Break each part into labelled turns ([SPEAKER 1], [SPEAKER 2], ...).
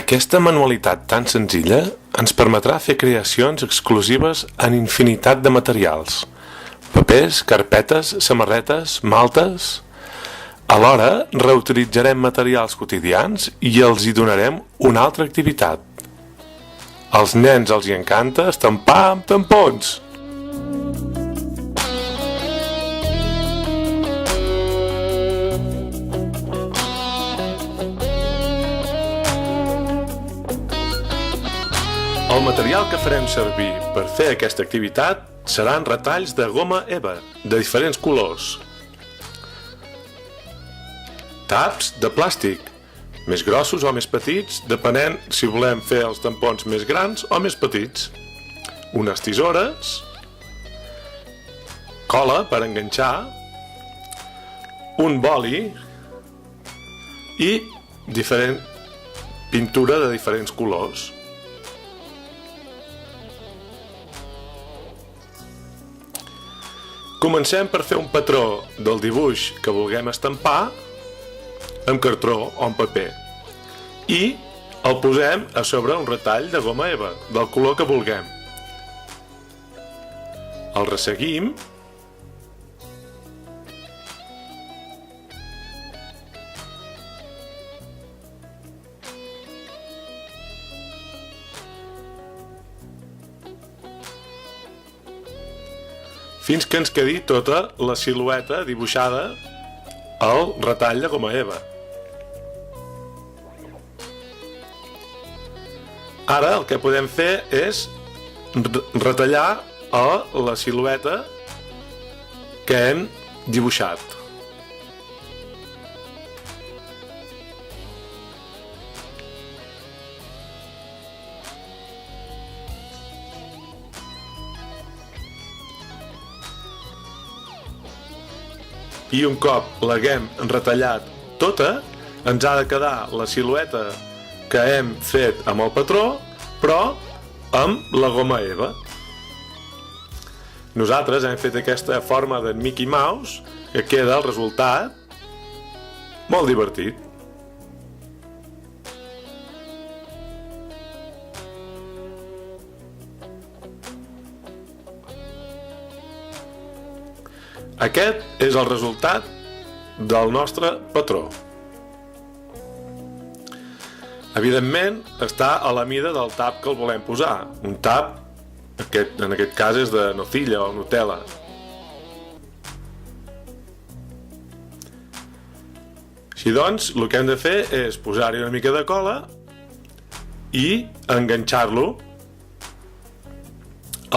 [SPEAKER 1] Aquesta manualitat tan senzilla ens permetrà fer creacions exclusives en infinitat de materials: papers, carpetes, samarretes, maltes. Alhora, reutilitzarem materials quotidians i els hi donarem una altra activitat. Als nens els hi encanta estampar amb tampons. El material que farem servir per fer aquesta activitat seran retalls de goma eva, de diferents colors. Taps de plàstic, més grossos o més petits, depenent si volem fer els tampons més grans o més petits. Unes tisores, cola per enganxar, un boli i pintura de diferents colors. Comencem per fer un patró del dibuix que vulguem estampar amb cartró o amb paper i el posem a sobre un retall de goma eva del color que vulguem. El resseguim fins que ens quedi tota la silueta dibuixada al retall de goma eva. Ara el que podem fer és retallar la silueta que hem dibuixat. I un cop l'haguem retallat tota, ens ha de quedar la silueta que hem fet amb el patró, però amb la goma eva. Nosaltres hem fet aquesta forma de Mickey Mouse, que queda el resultat molt divertit. Aquest és el resultat del nostre patró. Evidentment, està a la mida del tap que el volem posar. Un tap, en aquest cas, és de nocilla o Nutella. Així doncs, el que hem de fer és posar-hi una mica de cola i enganxar-lo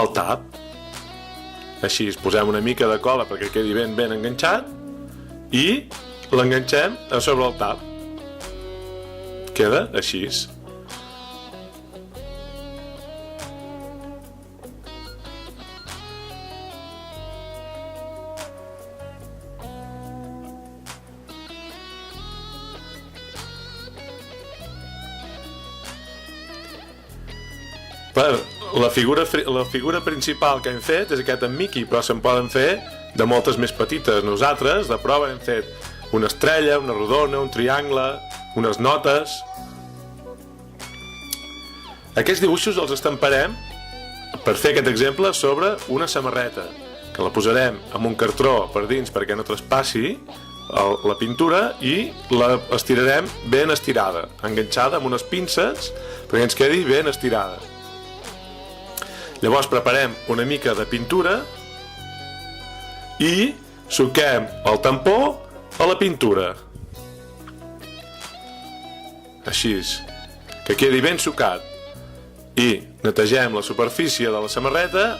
[SPEAKER 1] al tap. Així, posem una mica de cola perquè quedi ben enganxat i l'enganxem a sobre el tap. Queda així. La figura principal que hem fet és aquest en Mickey, però se'n poden fer de moltes més petites. Nosaltres, de prova, hem fet una estrella, una rodona, un triangle, unes notes. Aquests dibuixos els estamparem, per fer aquest exemple, sobre una samarreta, que la posarem amb un cartró per dins perquè no traspassi la pintura i la estirarem ben estirada, enganxada amb unes pinces perquè ens quedi ben estirada. Llavors preparem una mica de pintura i suquem el tampó a la pintura. Així, que quedi ben sucat. I netegem la superfície de la samarreta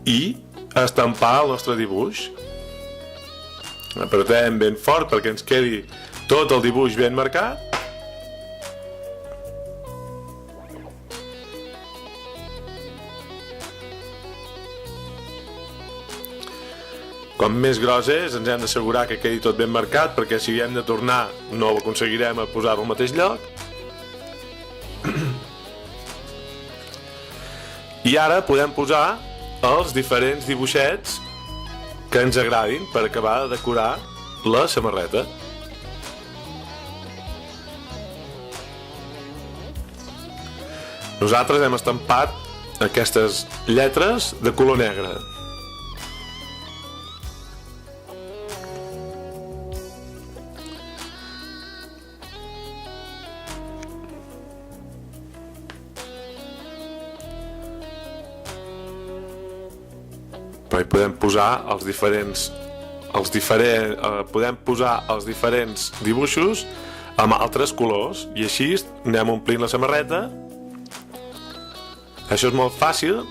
[SPEAKER 1] i estampar el nostre dibuix. Apretem ben fort perquè ens quedi tot el dibuix ben marcat. Com més gros és, ens hem d'assegurar que quedi tot ben marcat, perquè si hem de tornar no l'aconseguirem a posar al mateix lloc. I ara podem posar els diferents dibuixets que ens agradin per acabar de decorar la samarreta. Nosaltres hem estampat aquestes lletres de color negre. Però hi podem posar podem posar els diferents dibuixos amb altres colors i així anem omplint la samarreta. Això és molt fàcil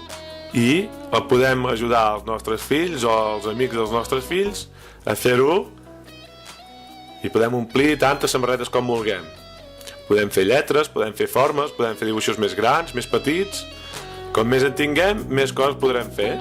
[SPEAKER 1] i podem ajudar els nostres fills o els amics dels nostres fills a fer-ho i podem omplir tantes samarretes com vulguem. Podem fer lletres, podem fer formes, podem fer dibuixos més grans, més petits. Com més en tinguem, més coses podrem fer.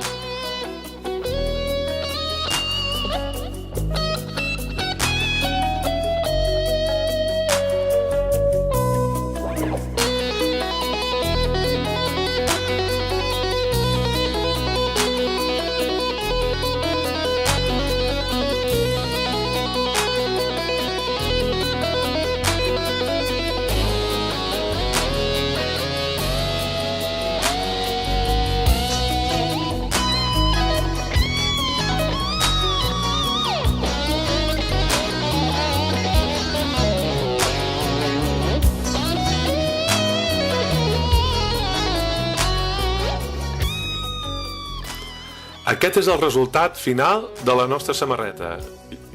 [SPEAKER 1] Aquest és el resultat final de la nostra samarreta.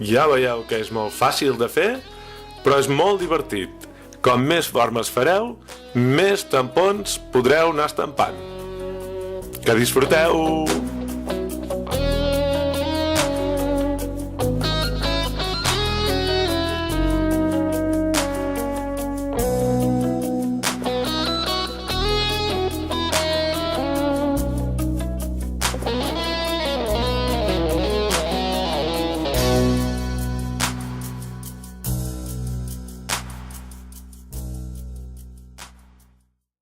[SPEAKER 1] Ja veieu que és molt fàcil de fer, però és molt divertit. Com més formes fareu, més tampons podreu anar estampant. Que disfruteu!